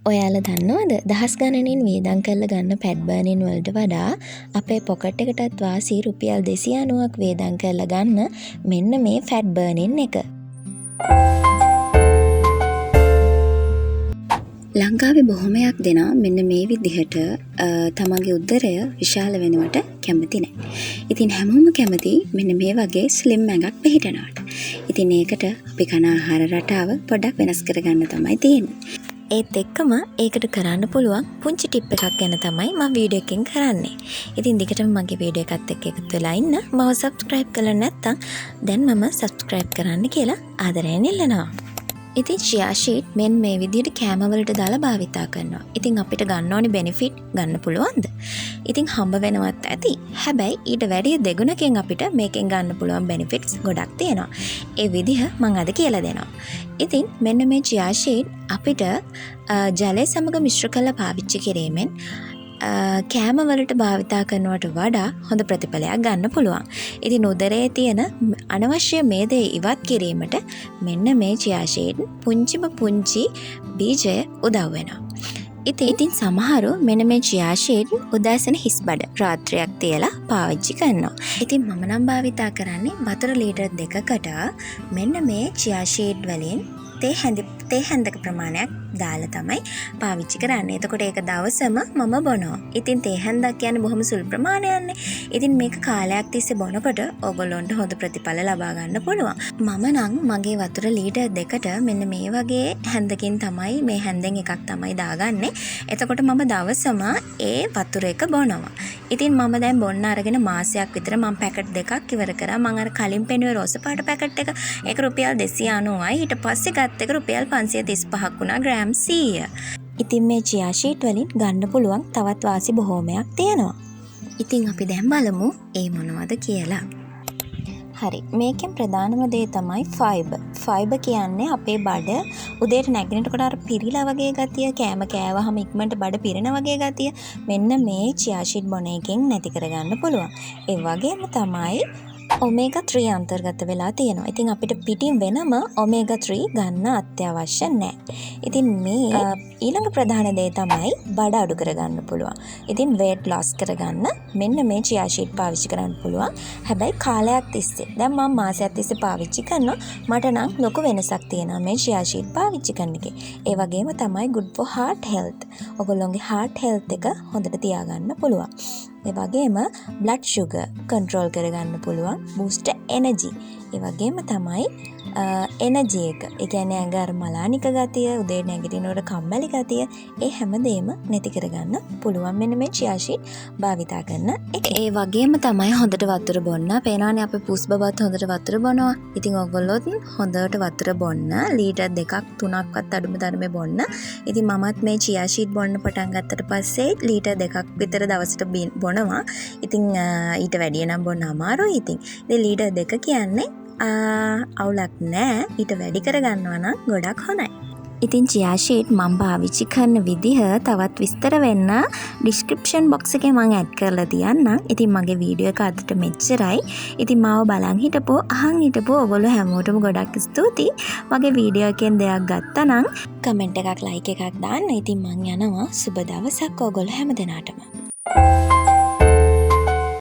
ඔයාලා දන්නවද දහස් ගණනින් වියදම් කරලා ගන්න පැඩ් බර්නින් වලට වඩා අපේ පොකට් එකටත් වාසි රුපියල් 290ක් වියදම් කරලා ගන්න මෙන්න මේ ෆැට් බර්නින් එක. ලංකාවේ බොහොමයක් දෙනා මෙන්න මේ විදිහට තමන්ගේ උදරය විශාල වෙනවට කැමති නැහැ. ඉතින් හැමෝම කැමති මෙන්න මේ වගේ ස්ලිම් එකක් පිළිටනවට. ඉතින් ඒකට අපි කන ආහාර රටාව පොඩ්ඩක් වෙනස් කරගන්න තමයි තියෙන්නේ. ඒත් එක්කම ඒකට කරන්න පුළුවන් පුංචි ටිප් එකක් ගැන තමයි මම වීඩියෝ එකෙන් කරන්නේ. ඉතින් දිගටම මගේ වීඩියෝ එකත් එක්ක එකතු වෙලා ඉන්න. මම subscribe කරලා නැත්නම් දැන් මම subscribe කරන්න කියලා ආදරයෙන් ඉල්ලනවා. ඉතින් chia sheet මෙන්න මේ විදිහට කෑම වලට දාලා භාවිතා කරනවා. ඉතින් අපිට ගන්න ඕනි benefit ගන්න පුළුවන්ද? ඉතින් හම්බ වෙනවත් ඇති. හැබැයි ඊට වැඩිය දෙගුණකින් අපිට මේකෙන් ගන්න පුළුවන් benefits ගොඩක් තියෙනවා. ඒ විදිහ මම අද කියලා දෙනවා. ඉතින් මෙන්න මේ chia sheet අපිට ජලය සමග මිශ්‍ර කරලා පාවිච්චි කිරීමෙන් කෑම වලට භාවිතා කරනවට වඩා හොඳ ප්‍රතිඵලයක් ගන්න පුළුවන්. ඉතින් උදරයේ තියෙන අනවශ්‍ය මේදේ ඉවත් කිරීමට මෙන්න මේ chia sheet පුංචි බීජය උදව් වෙනවා. ඉතින් සමහරු මෙන්න මේ chia sheet උදෑසන හිස් බඩ රාත්‍රියක් තියලා පාවිච්චි කරනවා. ඉතින් මම නම් භාවිතා කරන්නේ වතුර ලීටර් 2කට මෙන්න මේ chia sheet වලින් තේ හැන්දක ප්‍රමාණයක් දාලා තමයි පාවිච්චි කරන්නේ. එතකොට ඒක දවසම මම බොනවා. ඉතින් තේ හැන්දක් කියන්නේ බොහොම සුළු ප්‍රමාණයක්නේ. ඉතින් මේක කාලයක් තිස්සේ බොනකොට ඕගොල්ලොන්ට හොඳ ප්‍රතිඵල ලබා ගන්න පුළුවන්. මම නම් මගේ වතුර ලීටර් 2කට මෙන්න මේ වගේ හැන්දකින් තමයි මේ හැන්දෙන් එකක් තමයි දාගන්නේ. එතකොට මම දවසම ඒ වතුර එක බොනවා. ඉතින් මම දැන් බොන්න අරගෙන මාසයක් විතර මම පැකට් දෙකක් ඉවර කරා. මම අර කලින් පෙන්නුවේ රෝස පාට පැකට් එක. ඒක රුපියල් 290යි. ඊට පස්සේ ගත්ත එක රුපියල් 535ක් වුණා ග්‍රෑම් 100. ඉතින් මේ chia sheet වලින් ගන්න පුළුවන් තවත් වාසි බොහෝමයක් තියෙනවා. ඉතින් අපි දැන් බලමු ඒ මොනවද කියලා. හරි, මේකෙන් ප්‍රධානම දේ තමයි ෆයිබර් කියන්නේ අපේ බඩ උදේට නැගිටිනකොට අර පිරිලා වගේ ගතිය, කෑම කෑවහම ඉක්මනට බඩ පිරෙන වගේ ගතිය මෙන්න මේ chia sheet බොන එකෙන් නැති කරගන්න පුළුවන්. ඒ වගේම තමයි ඔමේගා 3 අන්තර්ගත වෙලා තියෙනවා. ඉතින් අපිට පිටින් වෙනම ඔමේගා 3 ගන්න අත්‍යවශ්‍ය නැහැ. ඉතින් මේ ඊළඟ ප්‍රධාන දේ තමයි බඩ අඩු කරගන්න පුළුවන්. ඉතින් weight loss කරගන්න මෙන්න මේ chia sheet පාවිච්චි කරන්න පුළුවන්. හැබැයි කාලයක් තිස්සේ. දැන් මම මාසයක් තිස්සේ පාවිච්චි කරනවා. මට නම් ලොකු වෙනසක් තියෙනවා මේ chia sheet පාවිච්චි කරන එකේ. ඒ වගේම තමයි good for heart health. ඔයගොල්ලෝගේ heart health එක හොඳට තියාගන්න පුළුවන්. ඒ වගේම blood sugar control කරගන්න පුළුවන්. boost energy. ඒ වගේම තමයි energy එක. ඒ කියන්නේ ඇඟ අර මලානික ගතිය, උදේ නැගිටිනකොට කම්මැලි ගතිය, ඒ හැමදේම නැති කරගන්න පුළුවන් මෙන්න මේ chia sheet භාවිතා කරන එක. ඒ වගේම තමයි හොඳට වතුර බොන්න. පේනවනේ අපේ පුස් බබත් හොඳට වතුර බොනවා. ඉතින් ඔයගොල්ලොත් හොඳට වතුර බොන්න. ලීටර් 2ක් 3ක්වත් අඩුම තරමේ බොන්න. ඉතින් මමත් මේ chia sheet බොන්න පටන් ගත්තට පස්සේ ලීටර් 2ක් විතර දවසට බොනවා. ඉතින් ඊට වැඩිය නම් බොන්න අමාරුයි. ඉතින් ලීටර් 2 කියන්නේ අවුලක් නෑ. ඊට වැඩි කරගන්නවා නම් ගොඩක් හොඳයි. ඉතින් chia sheet මම පාවිච්චි කරන විදිහ තවත් විස්තර වෙන්න description box එකේ මම add කරලා තියන්නම්. ඉතින් මගේ වීඩියෝ එක අදට මෙච්චරයි. ඉතින් මාව බලන් හිටපෝ අහන් හිටපෝ ඔයගොල්ලෝ හැමෝටම ගොඩක් ස්තුතියි. මගේ වීඩියෝ එකෙන් දෙයක් ගත්තා නම් කමෙන්ට් එකක් like එකක් දාන්න. ඉතින් මං යනවා. සුබ දවසක් ඔයගොල්ලෝ හැමදෙනාටම.